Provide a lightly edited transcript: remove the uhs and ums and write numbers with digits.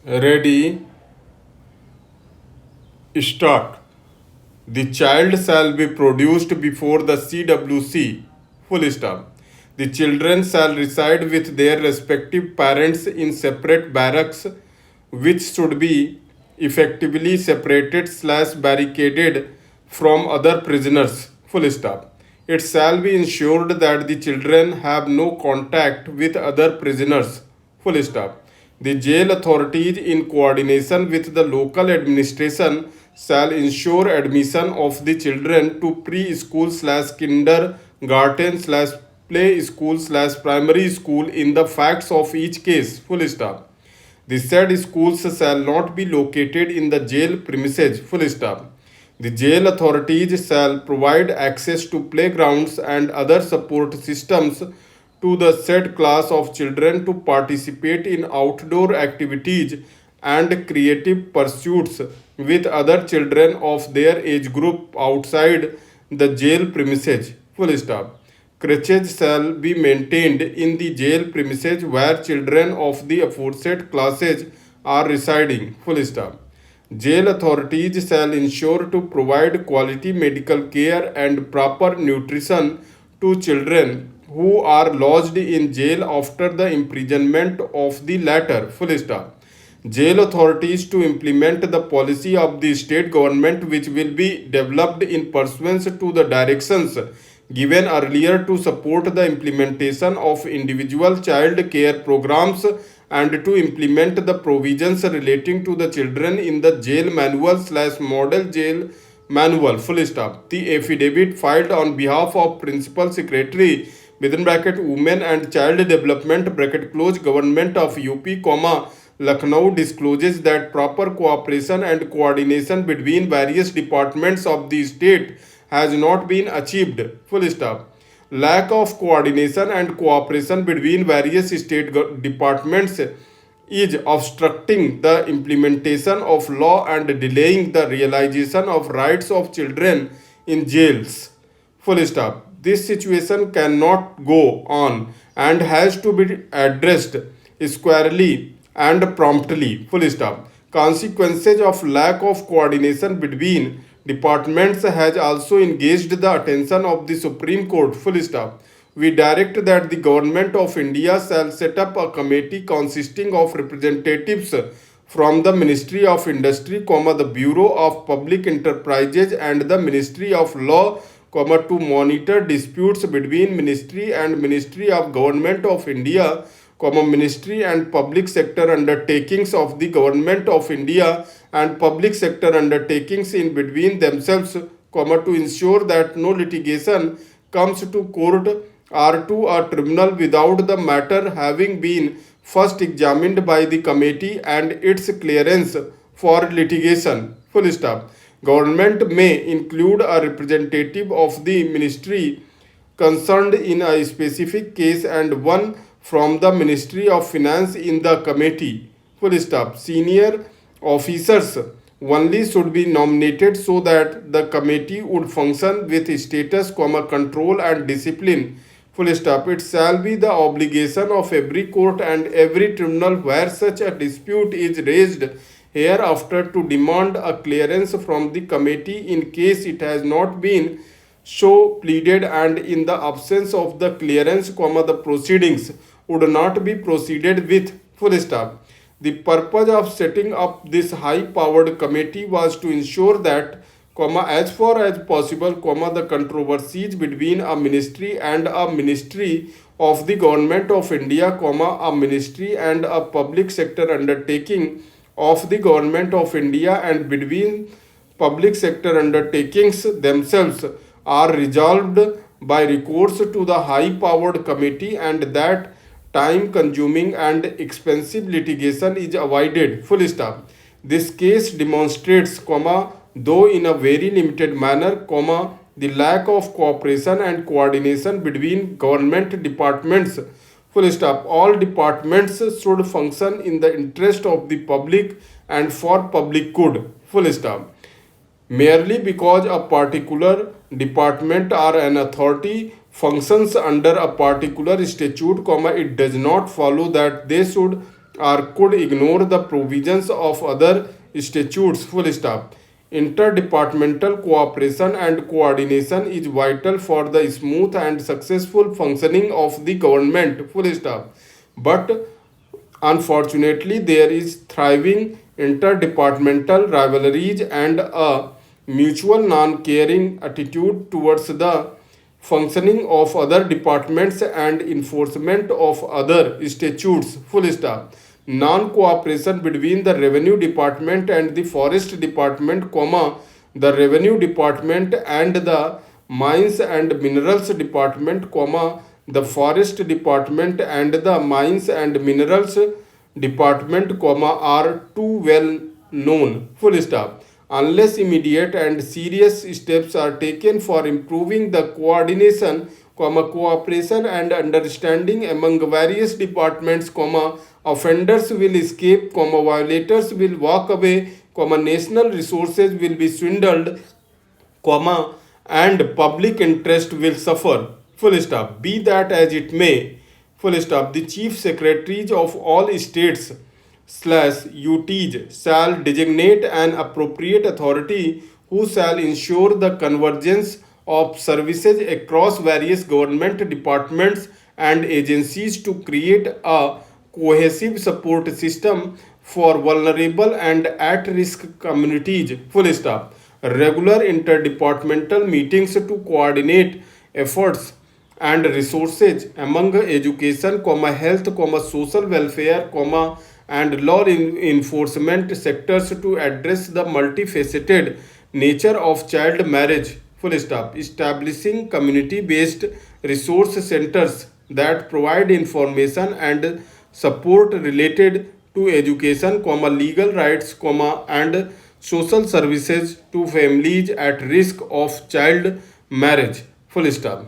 Ready, start. The child shall be produced before the CWC. Full stop. The children shall reside with their respective parents in separate barracks, which should be effectively separated slash barricaded from other prisoners. Full stop. It shall be ensured that the children have no contact with other prisoners. Full stop. The jail authorities, in coordination with the local administration, shall ensure admission of the children to preschool slash kindergarten slash play school slash primary school in the facts of each case. Full stop. The said schools shall not be located in the jail premises. Full stop. The jail authorities shall provide access to playgrounds and other support systems to the said class of children to participate in outdoor activities and creative pursuits with other children of their age group outside the jail premises. Full stop. Crèches shall be maintained in the jail premises where children of the aforesaid classes are residing. Full stop. Jail authorities shall ensure to provide quality medical care and proper nutrition to children who are lodged in jail after the imprisonment of the latter. Full stop. Jail authorities to implement the policy of the state government which will be developed in pursuance to the directions given earlier to support the implementation of individual child care programs and to implement the provisions relating to the children in the jail manual slash model jail manual. Full stop. The affidavit filed on behalf of Principal Secretary within bracket Women and Child Development bracket close Government of UP, comma Lucknow discloses that proper cooperation and coordination between various departments of the state has not been achieved. Full stop. Lack of coordination and cooperation between various state departments is obstructing the implementation of law and delaying the realization of rights of children in jails. Full stop. This situation cannot go on and has to be addressed squarely and promptly. Full stop. Consequences of lack of coordination between departments has also engaged the attention of the Supreme Court. Full stop. We direct that the Government of India shall set up a committee consisting of representatives from the Ministry of Industry, the Bureau of Public Enterprises and the Ministry of Law, to monitor disputes between Ministry and Ministry of Government of India, Ministry and public sector undertakings of the Government of India and public sector undertakings in between themselves, to ensure that no litigation comes to court or to a tribunal without the matter having been first examined by the committee and its clearance for litigation. Full stop. Government may include a representative of the ministry concerned in a specific case and one from the Ministry of Finance in the committee. Full stop. Senior officers only should be nominated so that the committee would function with status, control and discipline. Full stop. It shall be the obligation of every court and every tribunal where such a dispute is raised hereafter to demand a clearance from the committee in case it has not been so pleaded, and in the absence of the clearance, the proceedings would not be proceeded with. Full stop. The purpose of setting up this high-powered committee was to ensure that, as far as possible, the controversies between a ministry and a ministry of the Government of India, a ministry and a public sector undertaking of the Government of India and between public sector undertakings themselves are resolved by recourse to the high-powered committee and that time-consuming and expensive litigation is avoided. Full stop. This case demonstrates, though in a very limited manner, the lack of cooperation and coordination between government departments. Full stop. All departments should function in the interest of the public and for public good. Full stop. Merely because a particular department or an authority functions under a particular statute, it does not follow that they should or could ignore the provisions of other statutes, full stop. Interdepartmental cooperation and coordination is vital for the smooth and successful functioning of the government, full stop. But unfortunately, there is thriving interdepartmental rivalries and a mutual non-caring attitude towards the functioning of other departments and enforcement of other statutes, full stop. Non-cooperation between the revenue department and the forest department, comma, the revenue department and the mines and minerals department, comma, the forest department and the mines and minerals department, comma, are too well known, full stop. Unless immediate and serious steps are taken for improving the coordination, comma, cooperation and understanding among various departments, comma, offenders will escape, comma, violators will walk away, comma, national resources will be swindled, comma, and public interest will suffer, full stop. Be that as it may, full stop, the chief secretaries of all states slash UTs shall designate an appropriate authority who shall ensure the convergence of services across various government departments and agencies to create a cohesive support system for vulnerable and at-risk communities, full stop. Regular interdepartmental meetings to coordinate efforts and resources among education, comma, health, comma, social welfare, comma, and law enforcement sectors to address the multifaceted nature of child marriage, full stop. Establishing community based resource centers that provide information and support related to education, comma, legal rights, comma, and social services to families at risk of child marriage, full stop.